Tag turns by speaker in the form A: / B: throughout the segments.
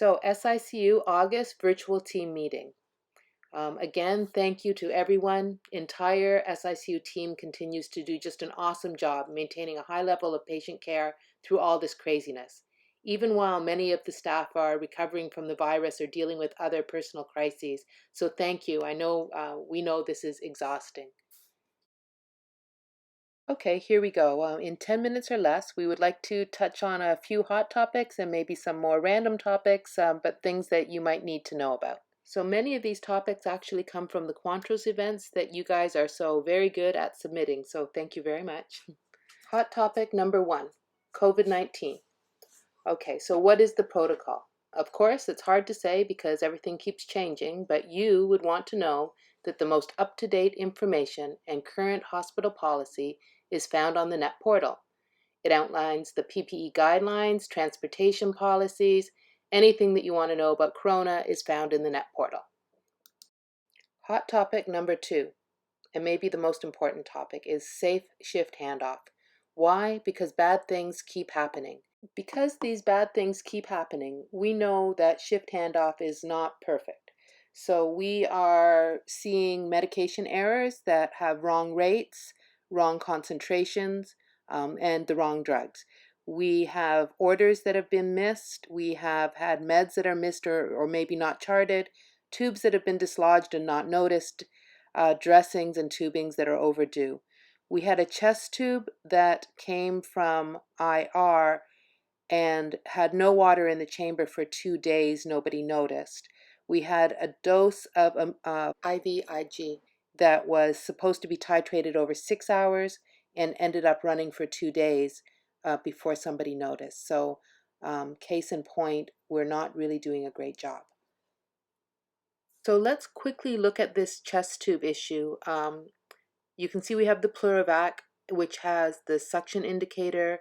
A: So SICU August virtual team meeting. Again, thank you to everyone. Entire SICU team continues to do just an awesome job maintaining a high level of patient care through all this craziness. Even while many of the staff are recovering from the virus or dealing with other personal crises. So thank you. I know we know this is exhausting. Okay, here we go. In 10 minutes or less, we would like to touch on a few hot topics and maybe some more random topics, but things that you might need to know about. So many of these topics actually come from the Quantros events that you guys are so very good at submitting, so thank you very much. Hot topic number 1, COVID-19. Okay, so what is the protocol? Of course, it's hard to say because everything keeps changing, but you would want to know that the most up-to-date information and current hospital policy is found on the NET portal. It outlines the PPE guidelines, transportation policies, anything that you want to know about Corona is found in the NET portal. Hot topic number 2, and maybe the most important topic, is safe shift handoff. Why? Because bad things keep happening. Because these bad things keep happening, we know that shift handoff is not perfect. So we are seeing medication errors that have wrong rates, wrong concentrations, and the wrong drugs. We have orders that have been missed. We have had meds that are missed or maybe not charted, tubes that have been dislodged and not noticed, dressings and tubings that are overdue. We had a chest tube that came from IR and had no water in the chamber for 2 days. Nobody noticed. We had a dose of IVIG that was supposed to be titrated over 6 hours and ended up running for 2 days before somebody noticed. So case in point, we're not really doing a great job. So let's quickly look at this chest tube issue. You can see we have the Plurivac, which has the suction indicator,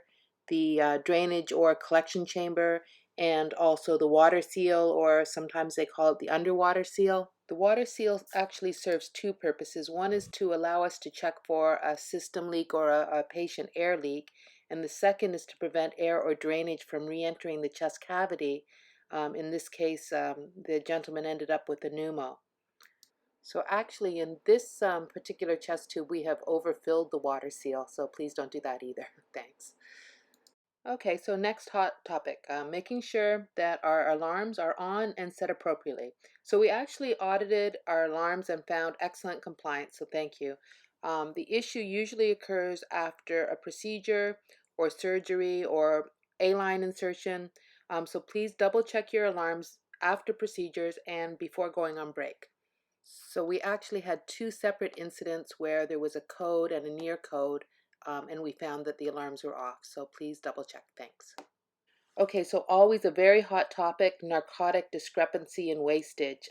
A: the drainage or collection chamber, and also the water seal, or sometimes they call it the underwater seal. The water seal actually serves 2 purposes. One is to allow us to check for a system leak or a patient air leak, and the second is to prevent air or drainage from re-entering the chest cavity. In this case, the gentleman ended up with a pneumo. So actually in this particular chest tube, we have overfilled the water seal, so please don't do that either. Thanks. Okay, so next hot topic, making sure that our alarms are on and set appropriately. So we actually audited our alarms and found excellent compliance, so thank you. The issue usually occurs after a procedure or surgery or A-line insertion, so please double check your alarms after procedures and before going on break. So we actually had 2 separate incidents where there was a code and a near code, and we found that the alarms were off. So please double check. Thanks. Okay, so always a very hot topic, narcotic discrepancy and wastage.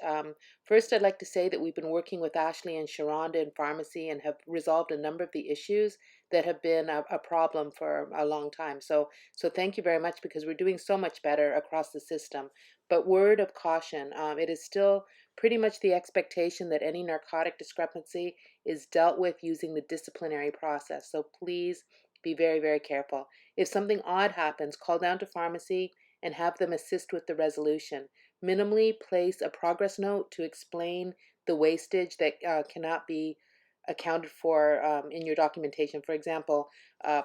A: First, I'd like to say that we've been working with Ashley and Sharonda in pharmacy and have resolved a number of the issues that have been a problem for a long time. So thank you very much, because we're doing so much better across the system. But word of caution, it is still pretty much the expectation that any narcotic discrepancy is dealt with using the disciplinary process. So please be very, very careful. If something odd happens, call down to pharmacy and have them assist with the resolution. Minimally place a progress note to explain the wastage that cannot be accounted for in your documentation. For example,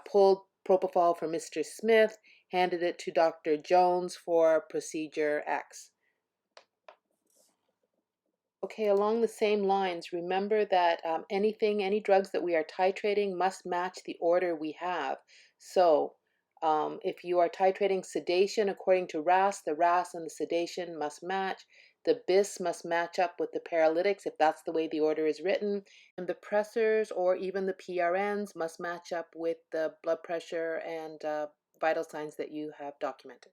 A: pulled propofol from Mr. Smith, handed it to Dr. Jones for procedure X. Okay, along the same lines, remember that any drugs that we are titrating must match the order we have. So if you are titrating sedation according to RAS, the RAS and the sedation must match. The BIS must match up with the paralytics if that's the way the order is written. And the pressors or even the PRNs must match up with the blood pressure and vital signs that you have documented.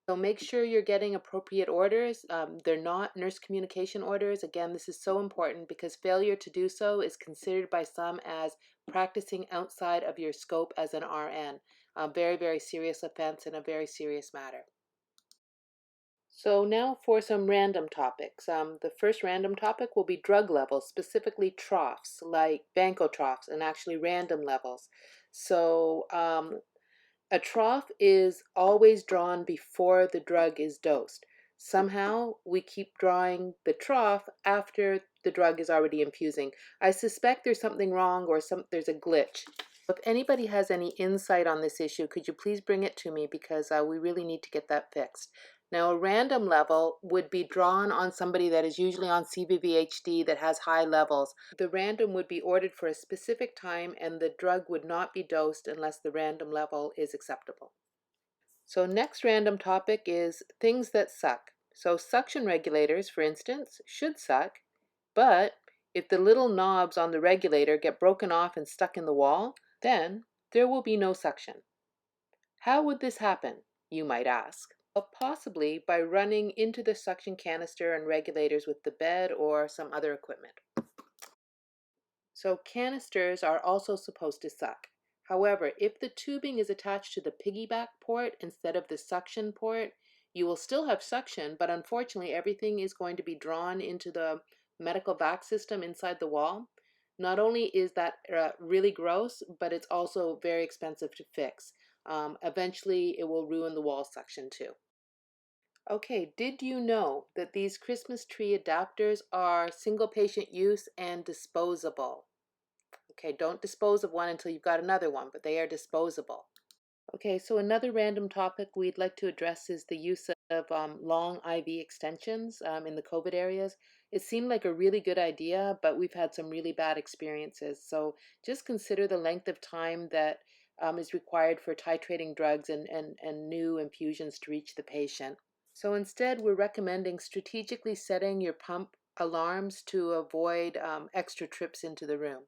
A: So make sure you're getting appropriate orders. They're not nurse communication orders. Again, this is so important because failure to do so is considered by some as practicing outside of your scope as an RN. A very, very serious offense and a very serious matter. So now for some random topics. The first random topic will be drug levels, specifically troughs, like Banco troughs, and actually random levels. So a trough is always drawn before the drug is dosed. Somehow we keep drawing the trough after the drug is already infusing. I suspect there's something wrong or there's a glitch. If anybody has any insight on this issue, could you please bring it to me, because we really need to get that fixed. Now, a random level would be drawn on somebody that is usually on CVVHD that has high levels. The random would be ordered for a specific time, and the drug would not be dosed unless the random level is acceptable. So next random topic is things that suck. So suction regulators, for instance, should suck, but if the little knobs on the regulator get broken off and stuck in the wall, then there will be no suction. How would this happen, you might ask? Well, possibly by running into the suction canister and regulators with the bed or some other equipment. So canisters are also supposed to suck. However, if the tubing is attached to the piggyback port instead of the suction port, you will still have suction, but unfortunately everything is going to be drawn into the medical vac system inside the wall. Not only is that really gross, but it's also very expensive to fix. Eventually it will ruin the wall suction too. Okay, did you know that these Christmas tree adapters are single patient use and disposable? Okay, don't dispose of one until you've got another one, but they are disposable. Okay, so another random topic we'd like to address is the use of long IV extensions in the COVID areas. It seemed like a really good idea, but we've had some really bad experiences. So just consider the length of time that is required for titrating drugs and new infusions to reach the patient. So instead, we're recommending strategically setting your pump alarms to avoid extra trips into the room.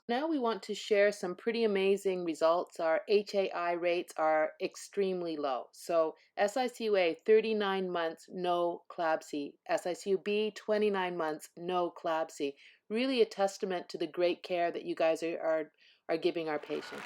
A: Now we want to share some pretty amazing results. Our HAI rates are extremely low. So SICU-A, 39 months, no CLABSI. SICU-B, 29 months, no CLABSI. Really a testament to the great care that you guys are giving our patients.